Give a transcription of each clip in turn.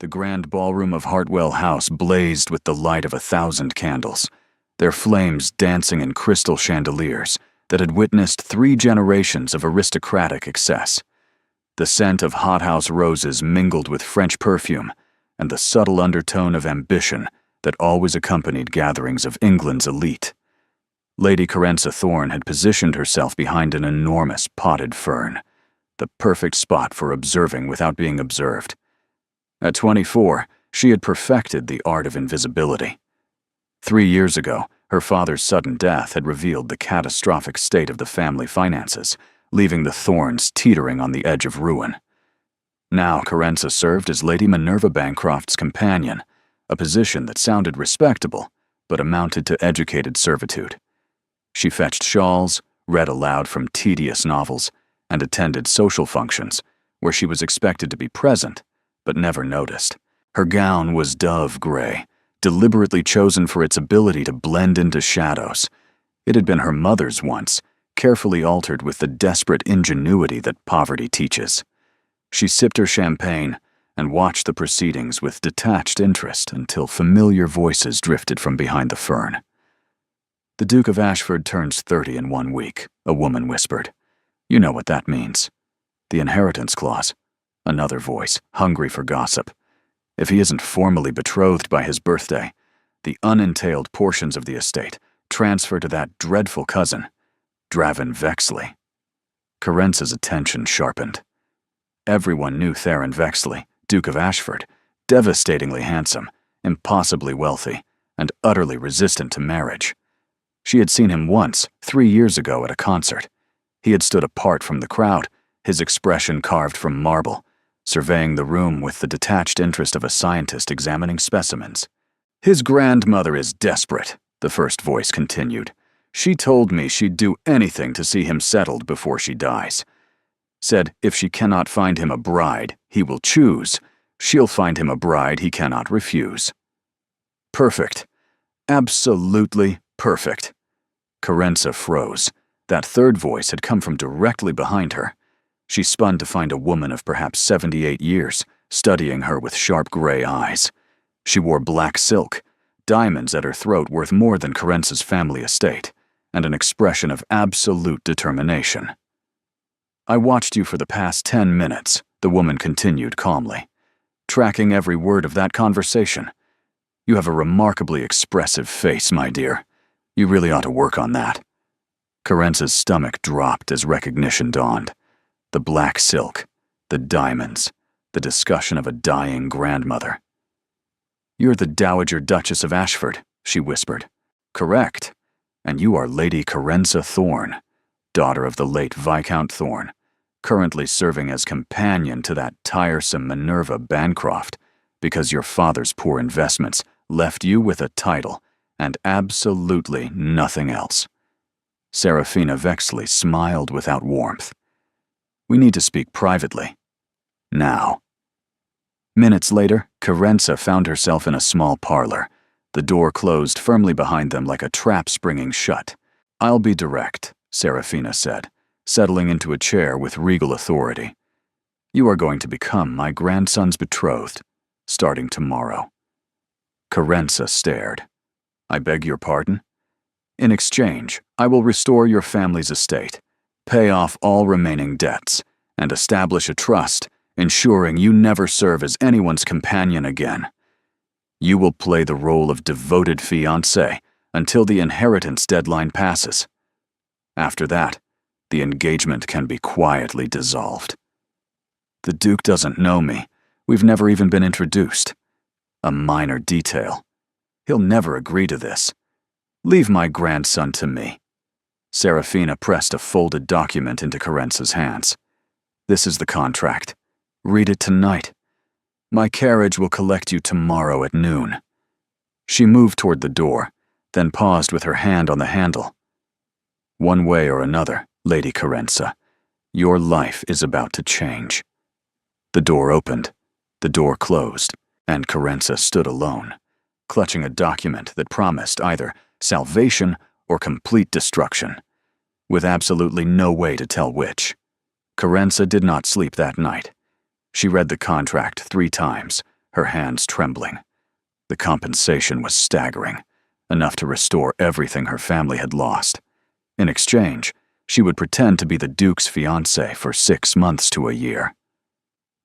The grand ballroom of Hartwell House blazed with the light of 1,000 candles, their flames dancing in crystal chandeliers that had witnessed 3 generations of aristocratic excess. The scent of hothouse roses mingled with French perfume and the subtle undertone of ambition that always accompanied gatherings of England's elite. Lady Carenza Thorne had positioned herself behind an enormous potted fern, the perfect spot for observing without being observed. At 24, she had perfected the art of invisibility. 3 years ago, her father's sudden death had revealed the catastrophic state of the family finances, leaving the Thornes teetering on the edge of ruin. Now Carenza served as Lady Minerva Bancroft's companion, a position that sounded respectable, but amounted to educated servitude. She fetched shawls, read aloud from tedious novels, and attended social functions, where she was expected to be present, but never noticed. Her gown was dove gray, deliberately chosen for its ability to blend into shadows. It had been her mother's once, carefully altered with the desperate ingenuity that poverty teaches. She sipped her champagne and watched the proceedings with detached interest until familiar voices drifted from behind the fern. "The Duke of Ashford turns 30 in 1 week," a woman whispered. "You know what that means. The inheritance clause." Another voice, hungry for gossip. "If he isn't formally betrothed by his birthday, the unentailed portions of the estate transfer to that dreadful cousin, Draven Vexley." Carenza's attention sharpened. Everyone knew Theron Vexley, Duke of Ashford, devastatingly handsome, impossibly wealthy, and utterly resistant to marriage. She had seen him once, 3 years ago at a concert. He had stood apart from the crowd, his expression carved from marble, surveying the room with the detached interest of a scientist examining specimens. "His grandmother is desperate," the first voice continued. "She told me she'd do anything to see him settled before she dies. Said if she cannot find him a bride he will choose, she'll find him a bride he cannot refuse." Perfect. Absolutely perfect. Carenza froze. That third voice had come from directly behind her. She spun to find a woman of perhaps 78 years, studying her with sharp gray eyes. She wore black silk, diamonds at her throat worth more than Carenza's family estate, and an expression of absolute determination. "I watched you for the past 10 minutes, the woman continued calmly, tracking every word of that conversation. You have a remarkably expressive face, my dear. You really ought to work on that." Carenza's stomach dropped as recognition dawned. The black silk, the diamonds, the discussion of a dying grandmother. "You're the Dowager Duchess of Ashford," she whispered. "Correct. And you are Lady Carenza Thorne, daughter of the late Viscount Thorne, currently serving as companion to that tiresome Minerva Bancroft, because your father's poor investments left you with a title and absolutely nothing else." Serafina Vexley smiled without warmth. "We need to speak privately. Now." Minutes later, Carenza found herself in a small parlor, the door closed firmly behind them like a trap springing shut. "I'll be direct," Serafina said, settling into a chair with regal authority. "You are going to become my grandson's betrothed, starting tomorrow." Carenza stared. "I beg your pardon?" "In exchange, I will restore your family's estate, pay off all remaining debts, and establish a trust, ensuring you never serve as anyone's companion again. You will play the role of devoted fiancé until the inheritance deadline passes. After that, the engagement can be quietly dissolved." "The Duke doesn't know me. We've never even been introduced." "A minor detail. He'll never agree to this. Leave my grandson to me." Serafina pressed a folded document into Carenza's hands. "This is the contract. Read it tonight. My carriage will collect you tomorrow at noon." She moved toward the door, then paused with her hand on the handle. "One way or another, Lady Carenza, your life is about to change." The door opened, the door closed, and Carenza stood alone, clutching a document that promised either salvation or complete destruction, with absolutely no way to tell which. Carenza did not sleep that night. She read the contract 3 times, her hands trembling. The compensation was staggering, enough to restore everything her family had lost. In exchange, she would pretend to be the Duke's fiancée for 6 months to a year.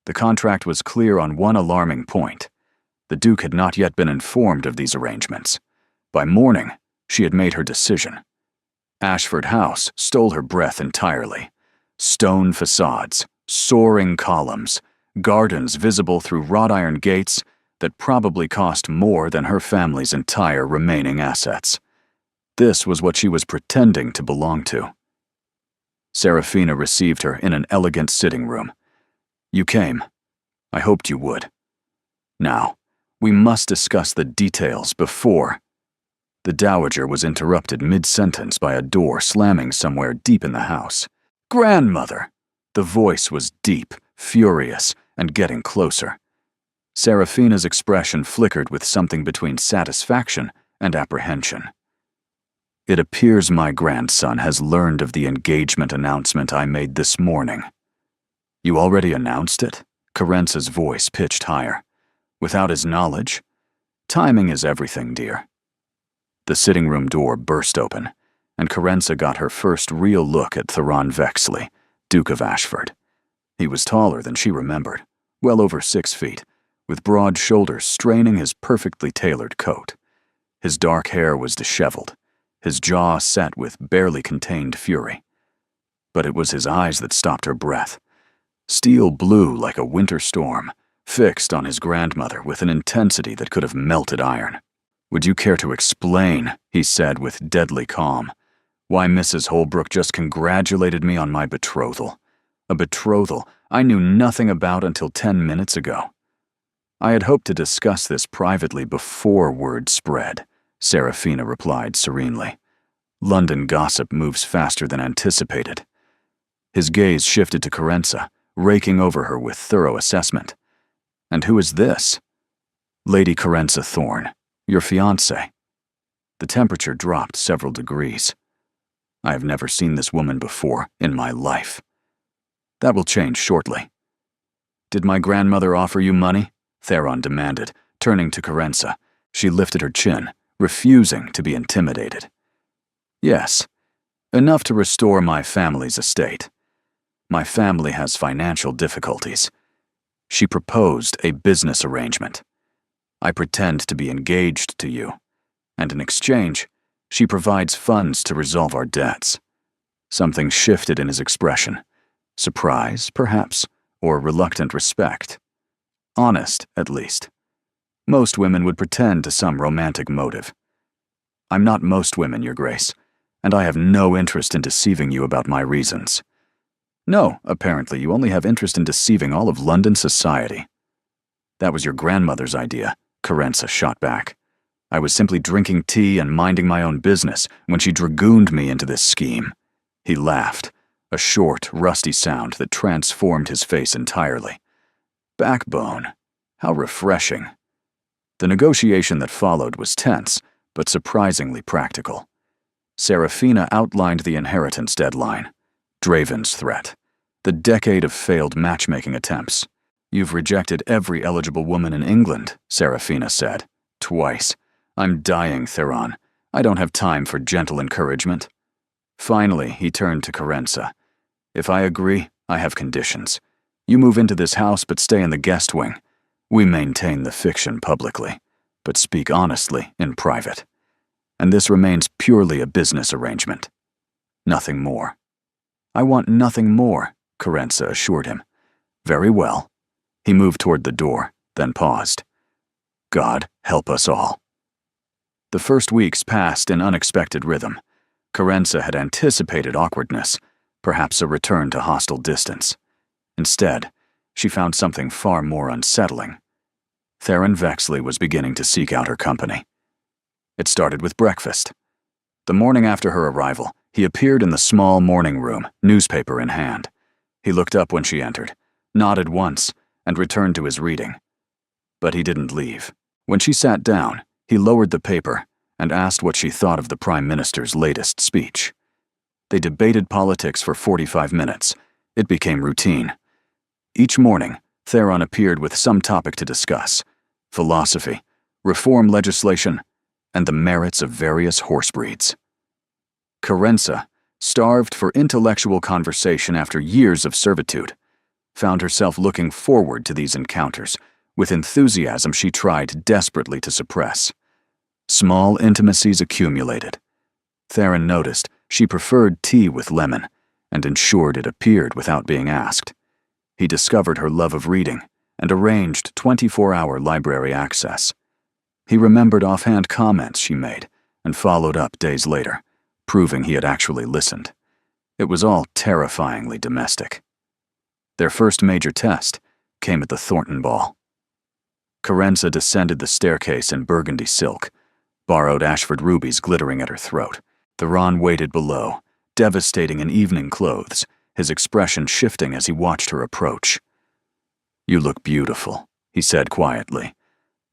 The contract was clear on one alarming point. The Duke had not yet been informed of these arrangements. By morning, she had made her decision. Ashford House stole her breath entirely. Stone facades, soaring columns, gardens visible through wrought iron gates that probably cost more than her family's entire remaining assets. This was what she was pretending to belong to. Serafina received her in an elegant sitting room. "You came. I hoped you would. Now, we must discuss the details before—" The dowager was interrupted mid-sentence by a door slamming somewhere deep in the house. "Grandmother!" The voice was deep, furious, and getting closer. Serafina's expression flickered with something between satisfaction and apprehension. "It appears my grandson has learned of the engagement announcement I made this morning." "You already announced it?" Carence's voice pitched higher. "Without his knowledge? Timing is everything, dear." The sitting room door burst open, and Carence got her first real look at Theron Vexley, Duke of Ashford. He was taller than she remembered, well over 6 feet, with broad shoulders straining his perfectly tailored coat. His dark hair was disheveled, his jaw set with barely contained fury. But it was his eyes that stopped her breath. Steel blue like a winter storm, fixed on his grandmother with an intensity that could have melted iron. "Would you care to explain," he said with deadly calm, "why Mrs. Holbrook just congratulated me on my betrothal? A betrothal I knew nothing about until 10 minutes ago." "I had hoped to discuss this privately before word spread," Serafina replied serenely. "London gossip moves faster than anticipated." His gaze shifted to Carenza, raking over her with thorough assessment. "And who is this?" "Lady Carenza Thorne, your fiancée." The temperature dropped several degrees. "I have never seen this woman before in my life." "That will change shortly." "Did my grandmother offer you money?" Theron demanded, turning to Carenza. She lifted her chin, refusing to be intimidated. "Yes, enough to restore my family's estate. My family has financial difficulties." She proposed a business arrangement. "I pretend to be engaged to you, and in exchange, she provides funds to resolve our debts." Something shifted in his expression. Surprise, perhaps, or reluctant respect. Honest, at least. Most women would pretend to some romantic motive. "I'm not most women, Your Grace, and I have no interest in deceiving you about my reasons." "No, apparently you only have interest in deceiving all of London society." "That was your grandmother's idea," Carenza shot back. "I was simply drinking tea and minding my own business when she dragooned me into this scheme." He laughed, a short, rusty sound that transformed his face entirely. "Backbone. How refreshing." The negotiation that followed was tense, but surprisingly practical. Serafina outlined the inheritance deadline, Draven's threat, the decade of failed matchmaking attempts. "You've rejected every eligible woman in England," Serafina said. "Twice. I'm dying, Theron. I don't have time for gentle encouragement." Finally, he turned to Carenza. "If I agree, I have conditions. You move into this house but stay in the guest wing. We maintain the fiction publicly, but speak honestly in private. And this remains purely a business arrangement. Nothing more." "I want nothing more," Carenza assured him. "Very well." He moved toward the door, then paused. "God help us all." The first weeks passed in unexpected rhythm. Carenza had anticipated awkwardness, perhaps a return to hostile distance. Instead, she found something far more unsettling. Theron Vexley was beginning to seek out her company. It started with breakfast. The morning after her arrival, he appeared in the small morning room, newspaper in hand. He looked up when she entered, nodded once, and returned to his reading. But he didn't leave. When she sat down, he lowered the paper and asked what she thought of the Prime Minister's latest speech. They debated politics for 45 minutes. It became routine. Each morning, Theron appeared with some topic to discuss, philosophy, reform legislation, and the merits of various horse breeds. Kerensa, starved for intellectual conversation after years of servitude, found herself looking forward to these encounters with enthusiasm she tried desperately to suppress. Small intimacies accumulated. Theron noticed she preferred tea with lemon and ensured it appeared without being asked. He discovered her love of reading and arranged 24-hour library access. He remembered offhand comments she made and followed up days later, proving he had actually listened. It was all terrifyingly domestic. Their first major test came at the Thornton Ball. Kerensa descended the staircase in burgundy silk, borrowed Ashford rubies glittering at her throat. Theron waited below, devastating in evening clothes, his expression shifting as he watched her approach. "You look beautiful," he said quietly.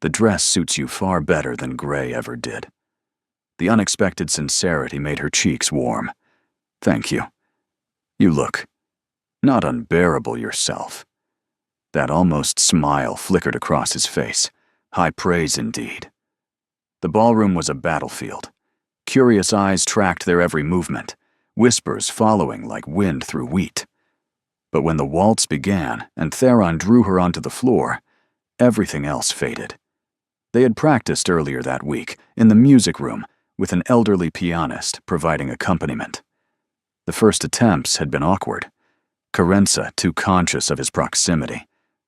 "The dress suits you far better than gray ever did." The unexpected sincerity made her cheeks warm. "Thank you. You look not unbearable yourself." That almost smile flickered across his face. High praise indeed. The ballroom was a battlefield. Curious eyes tracked their every movement, whispers following like wind through wheat. But when the waltz began and Theron drew her onto the floor, everything else faded. They had practiced earlier that week in the music room with an elderly pianist providing accompaniment. The first attempts had been awkward. Kerensa too conscious of his proximity,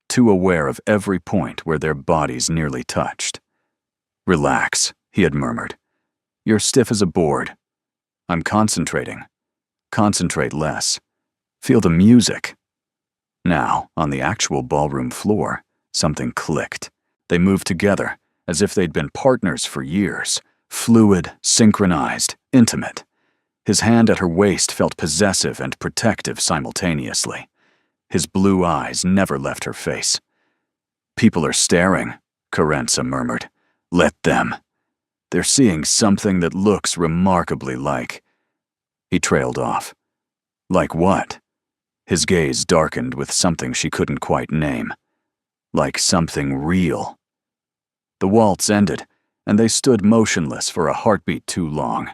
too aware of every point where their bodies nearly touched. "Relax," he had murmured. "You're stiff as a board." "I'm concentrating." "Concentrate less. Feel the music." Now, on the actual ballroom floor, something clicked. They moved together, as if they'd been partners for years, fluid, synchronized, intimate. His hand at her waist felt possessive and protective simultaneously. His blue eyes never left her face. "People are staring," Kerensa murmured. "Let them. They're seeing something that looks remarkably like..." He trailed off. "Like what?" His gaze darkened with something she couldn't quite name. "Like something real." The waltz ended, and they stood motionless for a heartbeat too long.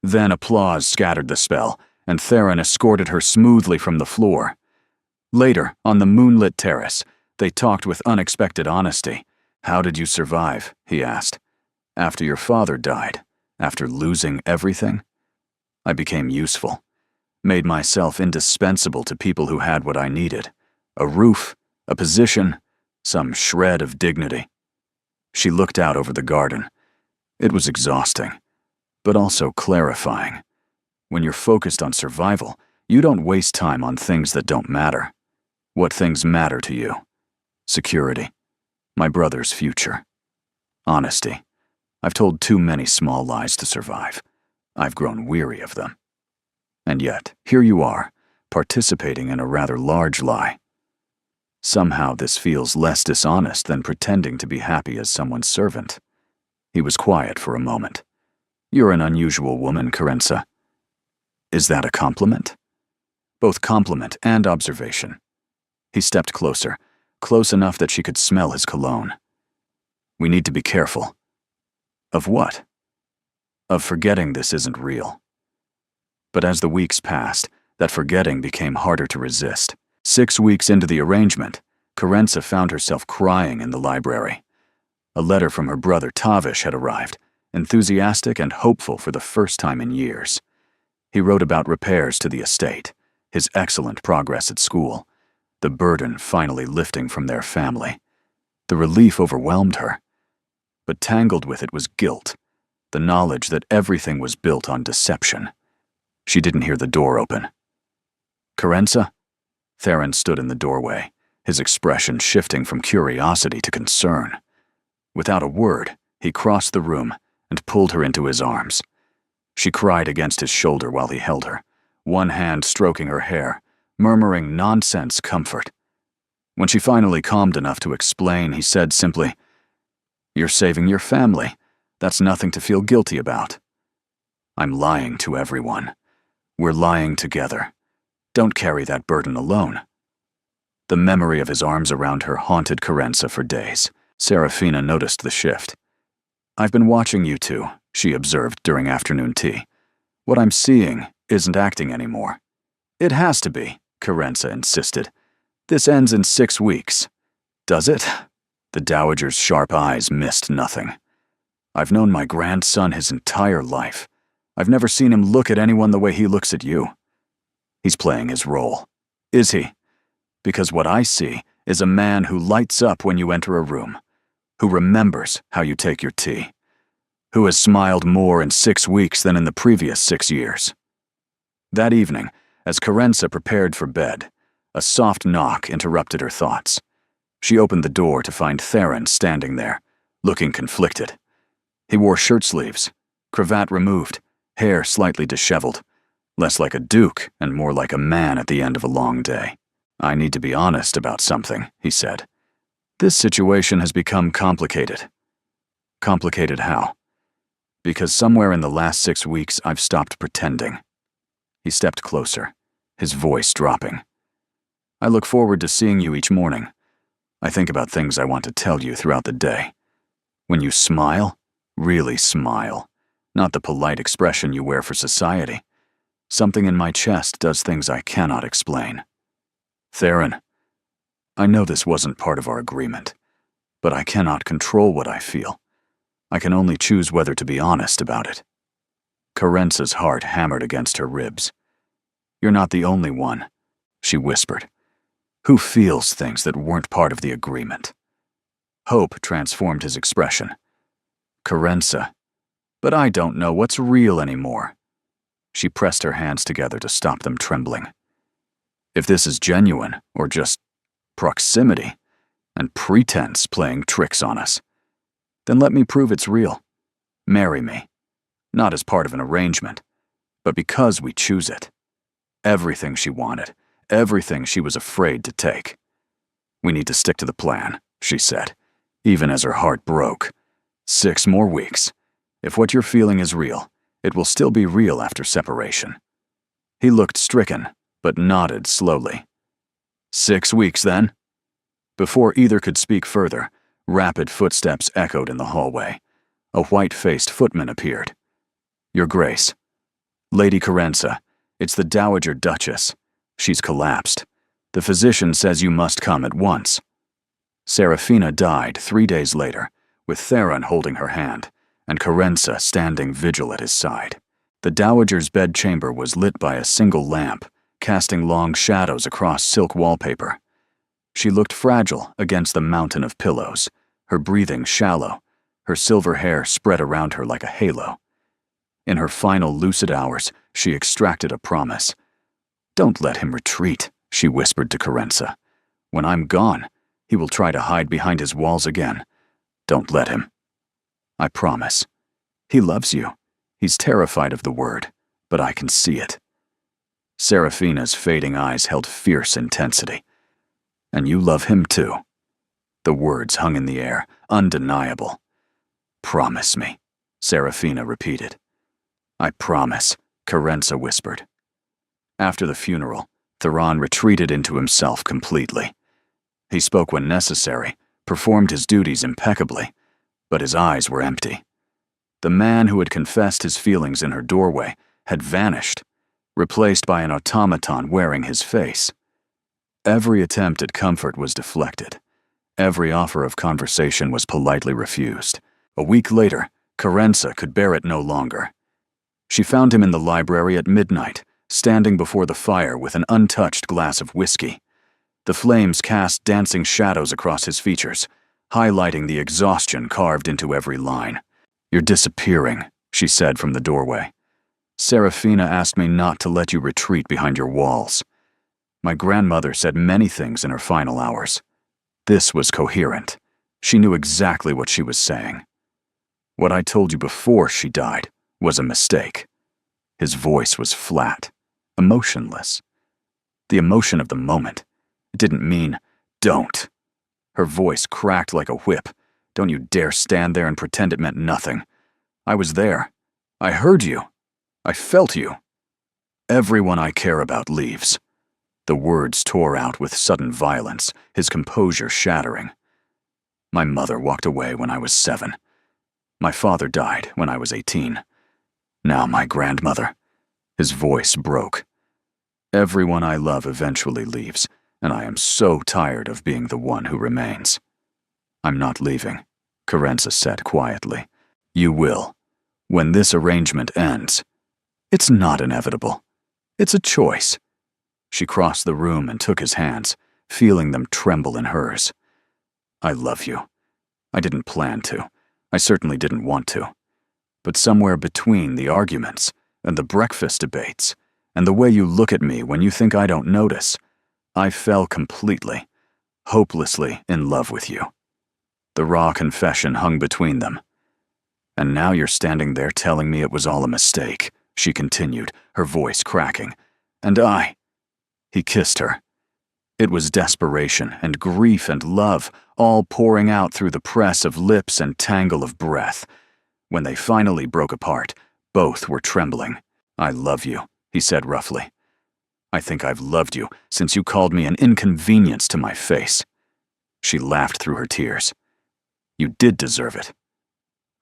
Then applause scattered the spell, and Theron escorted her smoothly from the floor. Later, on the moonlit terrace, they talked with unexpected honesty. "How did you survive?" he asked. "After your father died, after losing everything?" "I became useful. Made myself indispensable to people who had what I needed. A roof, a position, some shred of dignity." She looked out over the garden. It was exhausting, but also clarifying. When you're focused on survival, you don't waste time on things that don't matter. What things matter to you? Security. My brother's future. Honesty. I've told too many small lies to survive. I've grown weary of them. And yet, here you are, participating in a rather large lie. Somehow this feels less dishonest than pretending to be happy as someone's servant. He was quiet for a moment. "You're an unusual woman, Kerensa." "Is that a compliment?" "Both compliment and observation." He stepped closer, close enough that she could smell his cologne. "We need to be careful." "Of what?" "Of forgetting this isn't real." But as the weeks passed, that forgetting became harder to resist. 6 weeks into the arrangement, Kerensa found herself crying in the library. A letter from her brother Tavish had arrived, enthusiastic and hopeful for the first time in years. He wrote about repairs to the estate, his excellent progress at school, the burden finally lifting from their family. The relief overwhelmed her. But tangled with it was guilt, the knowledge that everything was built on deception. She didn't hear the door open. "Kerensa?" Theron stood in the doorway, his expression shifting from curiosity to concern. Without a word, he crossed the room and pulled her into his arms. She cried against his shoulder while he held her, one hand stroking her hair, murmuring nonsense comfort. When she finally calmed enough to explain, he said simply, "You're saving your family. That's nothing to feel guilty about." "I'm lying to everyone. We're lying together. Don't carry that burden alone." The memory of his arms around her haunted Kerensa for days. Serafina noticed the shift. "I've been watching you two," she observed during afternoon tea. "What I'm seeing isn't acting anymore." "It has to be," Kerensa insisted. "This ends in 6 weeks." "Does it?" The Dowager's sharp eyes missed nothing. "I've known my grandson his entire life. I've never seen him look at anyone the way he looks at you." "He's playing his role." "Is he?" "Because what I see is a man who lights up when you enter a room, who remembers how you take your tea, who has smiled more in 6 weeks than in the previous 6 years." That evening, as Kerensa prepared for bed, a soft knock interrupted her thoughts. She opened the door to find Theron standing there, looking conflicted. He wore shirt sleeves, cravat removed, hair slightly disheveled, less like a duke and more like a man at the end of a long day. "I need to be honest about something," he said. "This situation has become complicated." "Complicated how?" "Because somewhere in the last 6 weeks I've stopped pretending." He stepped closer, his voice dropping. "I look forward to seeing you each morning. I think about things I want to tell you throughout the day. When you smile, really smile, not the polite expression you wear for society. Something in my chest does things I cannot explain." "Theron, I know this wasn't part of our agreement, but I cannot control what I feel. I can only choose whether to be honest about it." Kerensa's heart hammered against her ribs. "You're not the only one," she whispered. "Who feels things that weren't part of the agreement?" Hope transformed his expression. "Kerensa, but I don't know what's real anymore." She pressed her hands together to stop them trembling. "If this is genuine, or just proximity, and pretense playing tricks on us, then let me prove it's real. Marry me. Not as part of an arrangement, but because we choose it." Everything she wanted, everything she was afraid to take. "We need to stick to the plan," she said, even as her heart broke. 6 more weeks. If what you're feeling is real, it will still be real after separation." He looked stricken, but nodded slowly. 6 weeks, then?" Before either could speak further, rapid footsteps echoed in the hallway. A white-faced footman appeared. "Your Grace." "Lady Kerensa, it's the Dowager Duchess. She's collapsed. The physician says you must come at once." Serafina died 3 days later, with Theron holding her hand, and Kerensa standing vigil at his side. The Dowager's bedchamber was lit by a single lamp, casting long shadows across silk wallpaper. She looked fragile against the mountain of pillows, her breathing shallow, her silver hair spread around her like a halo. In her final lucid hours, she extracted a promise. "Don't let him retreat," she whispered to Kerensa. "When I'm gone, he will try to hide behind his walls again. Don't let him." "I promise. He loves you. He's terrified of the word, but I can see it." Serafina's fading eyes held fierce intensity. "And you love him too." The words hung in the air, undeniable. "Promise me," Serafina repeated. "I promise," Kerensa whispered. After the funeral, Theron retreated into himself completely. He spoke when necessary, performed his duties impeccably, but his eyes were empty. The man who had confessed his feelings in her doorway had vanished, replaced by an automaton wearing his face. Every attempt at comfort was deflected. Every offer of conversation was politely refused. A week later, Kerensa could bear it no longer. She found him in the library at midnight, standing before the fire with an untouched glass of whiskey. The flames cast dancing shadows across his features, highlighting the exhaustion carved into every line. "You're disappearing," she said from the doorway. "Serafina asked me not to let you retreat behind your walls. My grandmother said many things in her final hours. This was coherent. She knew exactly what she was saying. What I told you before she died was a mistake." His voice was flat, emotionless. The emotion of the moment. It didn't mean, "Don't." Her voice cracked like a whip. "Don't you dare stand there and pretend it meant nothing. I was there. I heard you. I felt you. Everyone I care about leaves." The words tore out with sudden violence, his composure shattering. My mother walked away when I was 7. My father died when I was 18. Now my grandmother. His voice broke. Everyone I love eventually leaves, and I am so tired of being the one who remains. I'm not leaving, Kerensa said quietly. You will. When this arrangement ends. It's not inevitable. It's a choice. She crossed the room and took his hands, feeling them tremble in hers. I love you. I didn't plan to. I certainly didn't want to. But somewhere between the arguments and the breakfast debates and the way you look at me when you think I don't notice, I fell completely, hopelessly in love with you. The raw confession hung between them. And now you're standing there telling me it was all a mistake, she continued, her voice cracking. And I. He kissed her. It was desperation and grief and love, all pouring out through the press of lips and tangle of breath. When they finally broke apart, both were trembling. I love you, he said roughly. I think I've loved you since you called me an inconvenience to my face. She laughed through her tears. You did deserve it.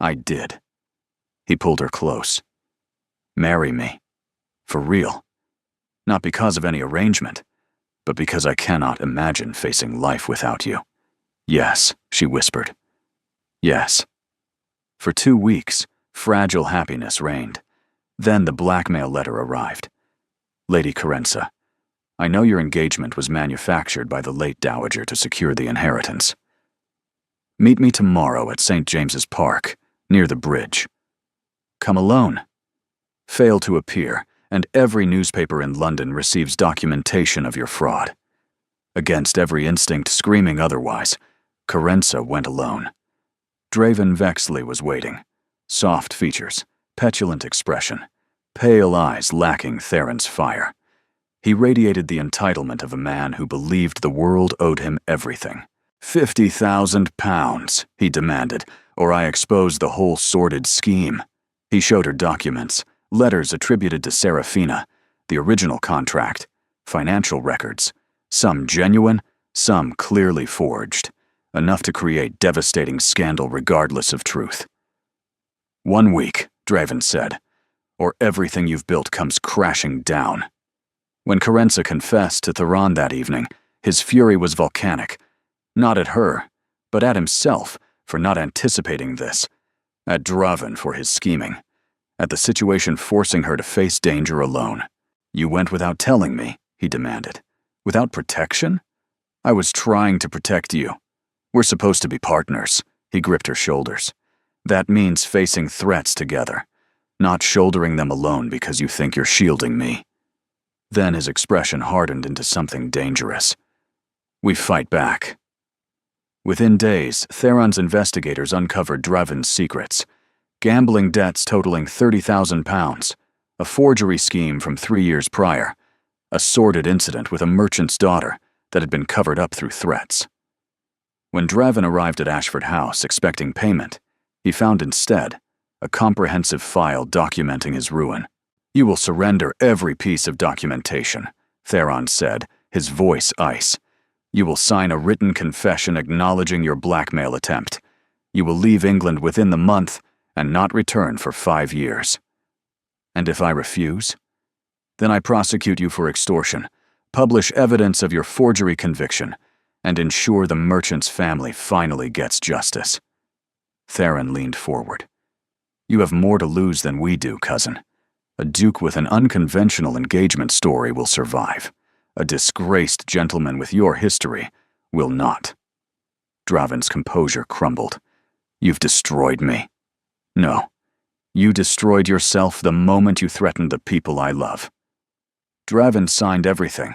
I did. He pulled her close. Marry me. For real. Not because of any arrangement, but because I cannot imagine facing life without you. Yes, she whispered. Yes. For 2 weeks, fragile happiness reigned. Then the blackmail letter arrived. Lady Kerensa, I know your engagement was manufactured by the late Dowager to secure the inheritance. Meet me tomorrow at St. James's Park, near the bridge. Come alone. Fail to appear, and every newspaper in London receives documentation of your fraud. Against every instinct screaming otherwise, Kerensa went alone. Draven Vexley was waiting. Soft features, petulant expression, pale eyes lacking Theron's fire. He radiated the entitlement of a man who believed the world owed him everything. £50,000, he demanded, or I expose the whole sordid scheme. He showed her documents, letters attributed to Seraphina, the original contract, financial records, some genuine, some clearly forged, enough to create devastating scandal regardless of truth. 1 week, Draven said, or everything you've built comes crashing down. When Kerensa confessed to Theron that evening, his fury was volcanic, not at her, but at himself for not anticipating this, at Draven for his scheming, at the situation forcing her to face danger alone. You went without telling me, he demanded. Without protection? I was trying to protect you. We're supposed to be partners, he gripped her shoulders. That means facing threats together, not shouldering them alone because you think you're shielding me. Then his expression hardened into something dangerous. We fight back. Within days, Theron's investigators uncovered Draven's secrets. Gambling debts totaling £30,000, a forgery scheme from 3 years prior, a sordid incident with a merchant's daughter that had been covered up through threats. When Draven arrived at Ashford House expecting payment, he found instead a comprehensive file documenting his ruin. You will surrender every piece of documentation, Theron said, his voice ice. You will sign a written confession acknowledging your blackmail attempt. You will leave England within the month and not return for 5 years. And if I refuse? Then I prosecute you for extortion, publish evidence of your forgery conviction, and ensure the merchant's family finally gets justice. Theron leaned forward. You have more to lose than we do, cousin. A duke with an unconventional engagement story will survive. A disgraced gentleman with your history will not. Draven's composure crumbled. You've destroyed me. No, you destroyed yourself the moment you threatened the people I love. Draven signed everything.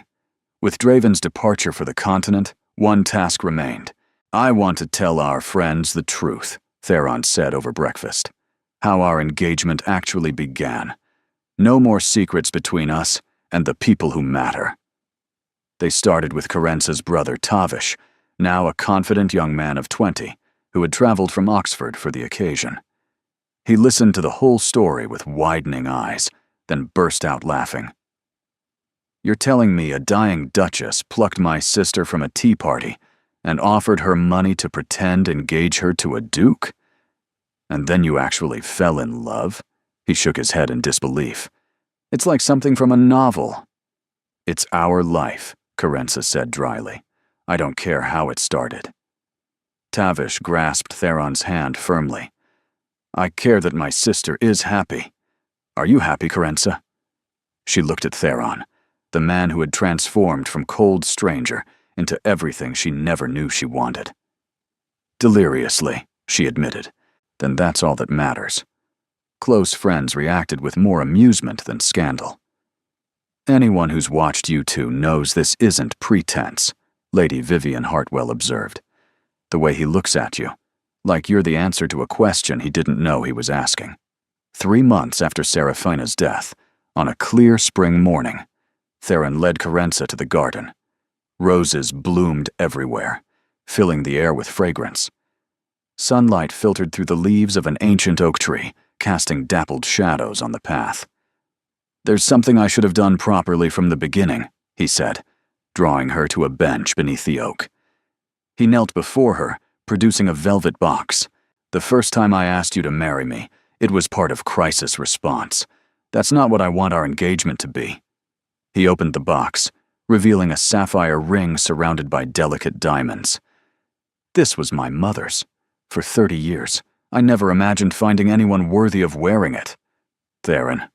With Draven's departure for the continent, one task remained. I want to tell our friends the truth, Theron said over breakfast. How our engagement actually began. No more secrets between us and the people who matter. They started with Kerensa's brother Tavish, now a confident young man of 20, who had traveled from Oxford for the occasion. He listened to the whole story with widening eyes, then burst out laughing. You're telling me a dying duchess plucked my sister from a tea party and offered her money to pretend engage her to a duke? And then you actually fell in love? He shook his head in disbelief. It's like something from a novel. It's our life, Kerensa said dryly. I don't care how it started. Tavish grasped Theron's hand firmly. I care that my sister is happy. Are you happy, Kerensa? She looked at Theron, the man who had transformed from cold stranger into everything she never knew she wanted. Deliriously, she admitted. Then that's all that matters. Close friends reacted with more amusement than scandal. Anyone who's watched you two knows this isn't pretense, Lady Vivian Hartwell observed. The way he looks at you, like you're the answer to a question he didn't know he was asking. 3 months after Serafina's death, on a clear spring morning, Theron led Kerensa to the garden. Roses bloomed everywhere, filling the air with fragrance. Sunlight filtered through the leaves of an ancient oak tree, casting dappled shadows on the path. There's something I should have done properly from the beginning, he said, drawing her to a bench beneath the oak. He knelt before her, producing a velvet box. The first time I asked you to marry me, it was part of crisis response. That's not what I want our engagement to be. He opened the box, revealing a sapphire ring surrounded by delicate diamonds. This was my mother's. For 30 years, I never imagined finding anyone worthy of wearing it. Theron,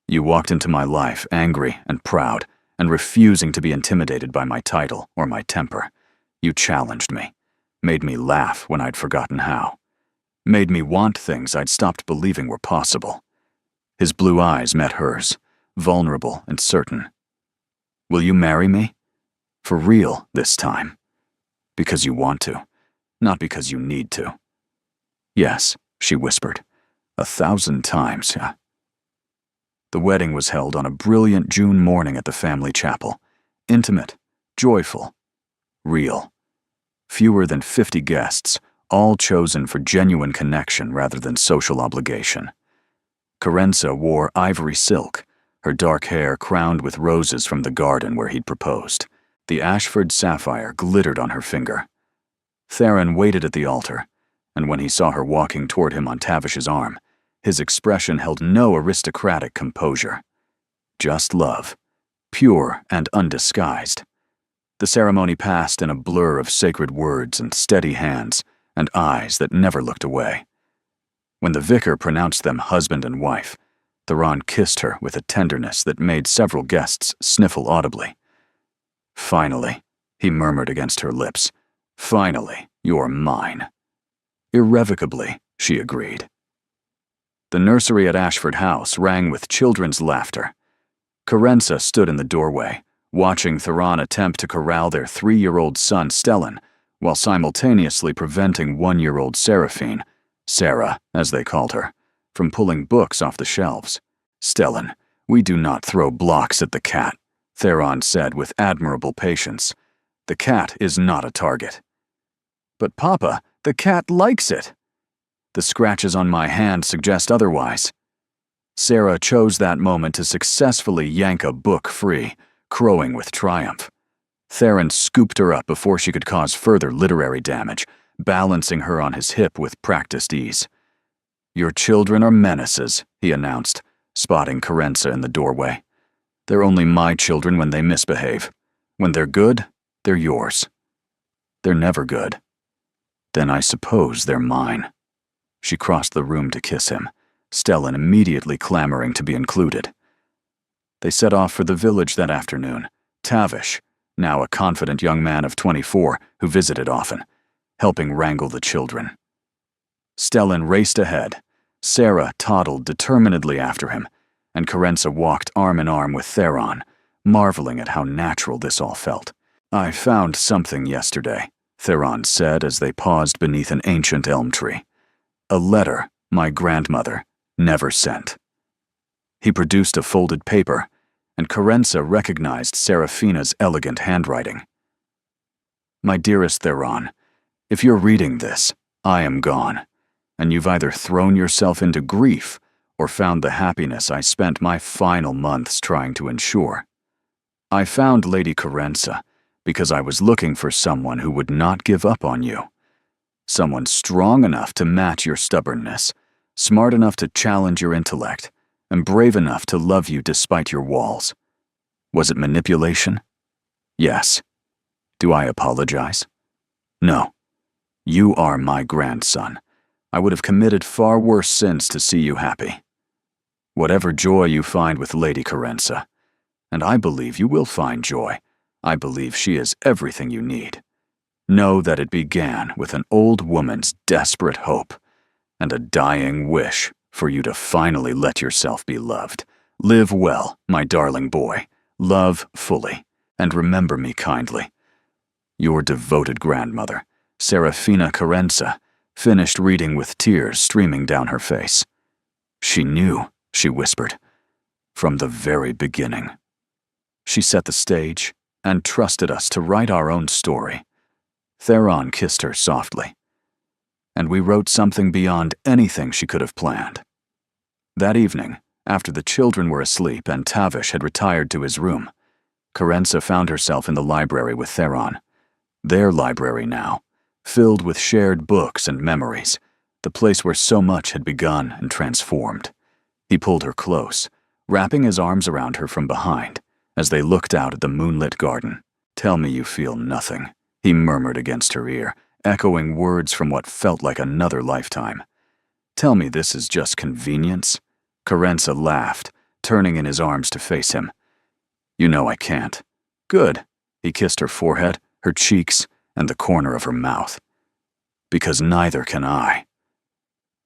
you walked into my life angry and proud and refusing to be intimidated by my title or my temper. You challenged me, made me laugh when I'd forgotten how, made me want things I'd stopped believing were possible. His blue eyes met hers, vulnerable and certain. Will you marry me? For real this time. Because you want to. Not because you need to. Yes, she whispered. 1,000 times, yeah. The wedding was held on a brilliant June morning at the family chapel. Intimate, joyful, real. Fewer than 50 guests, all chosen for genuine connection rather than social obligation. Kerensa wore ivory silk, her dark hair crowned with roses from the garden where he'd proposed. The Ashford sapphire glittered on her finger. Theron waited at the altar, and when he saw her walking toward him on Tavish's arm, his expression held no aristocratic composure. Just love, pure and undisguised. The ceremony passed in a blur of sacred words and steady hands and eyes that never looked away. When the vicar pronounced them husband and wife, Theron kissed her with a tenderness that made several guests sniffle audibly. Finally, he murmured against her lips. Finally, you're mine. Irrevocably, she agreed. The nursery at Ashford House rang with children's laughter. Kerensa stood in the doorway, watching Theron attempt to corral their 3-year-old son Stellan, while simultaneously preventing 1-year-old Seraphine, Sarah, as they called her, from pulling books off the shelves. Stellan, we do not throw blocks at the cat, Theron said with admirable patience. The cat is not a target. But Papa, the cat likes it. The scratches on my hand suggest otherwise. Sarah chose that moment to successfully yank a book free, crowing with triumph. Theron scooped her up before she could cause further literary damage, balancing her on his hip with practiced ease. Your children are menaces, he announced, spotting Kerensa in the doorway. They're only my children when they misbehave. When they're good, they're yours. They're never good. Then I suppose they're mine. She crossed the room to kiss him, Stellan immediately clamoring to be included. They set off for the village that afternoon, Tavish, now a confident young man of 24 who visited often, helping wrangle the children. Stellan raced ahead, Sarah toddled determinedly after him, and Kerensa walked arm in arm with Theron, marveling at how natural this all felt. I found something yesterday, Theron said as they paused beneath an ancient elm tree. A letter my grandmother never sent. He produced a folded paper, and Kerensa recognized Serafina's elegant handwriting. My dearest Theron, if you're reading this, I am gone, and you've either thrown yourself into grief or found the happiness I spent my final months trying to ensure. I found Lady Kerensa because I was looking for someone who would not give up on you. Someone strong enough to match your stubbornness, smart enough to challenge your intellect, and brave enough to love you despite your walls. Was it manipulation? Yes. Do I apologize? No. You are my grandson. I would have committed far worse sins to see you happy. Whatever joy you find with Lady Kerensa, and I believe you will find joy, I believe she is everything you need. Know that it began with an old woman's desperate hope and a dying wish for you to finally let yourself be loved. Live well, my darling boy. Love fully, and remember me kindly. Your devoted grandmother, Serafina Kerensa, finished reading with tears streaming down her face. She knew, she whispered, from the very beginning. She set the stage and trusted us to write our own story. Theron kissed her softly, and we wrote something beyond anything she could have planned. That evening, after the children were asleep and Tavish had retired to his room, Kerensa found herself in the library with Theron. Their library now, filled with shared books and memories, the place where so much had begun and transformed. He pulled her close, wrapping his arms around her from behind, as they looked out at the moonlit garden. "Tell me you feel nothing," he murmured against her ear, echoing words from what felt like another lifetime. "Tell me this is just convenience." Kerensa laughed, turning in his arms to face him. "You know I can't." "Good." He kissed her forehead, her cheeks, and the corner of her mouth. "Because neither can I."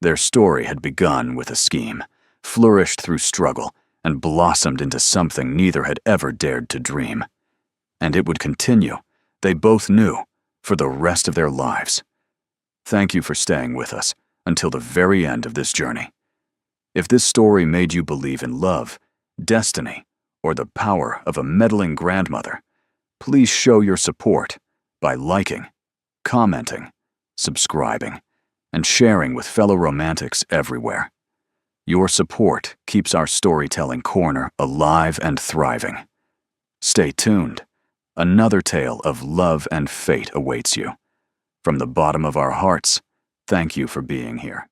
Their story had begun with a scheme, flourished through struggle, and blossomed into something neither had ever dared to dream. And it would continue, they both knew, for the rest of their lives. Thank you for staying with us until the very end of this journey. If this story made you believe in love, destiny, or the power of a meddling grandmother, please show your support by liking, commenting, subscribing, and sharing with fellow romantics everywhere. Your support keeps our storytelling corner alive and thriving. Stay tuned. Another tale of love and fate awaits you. From the bottom of our hearts, thank you for being here.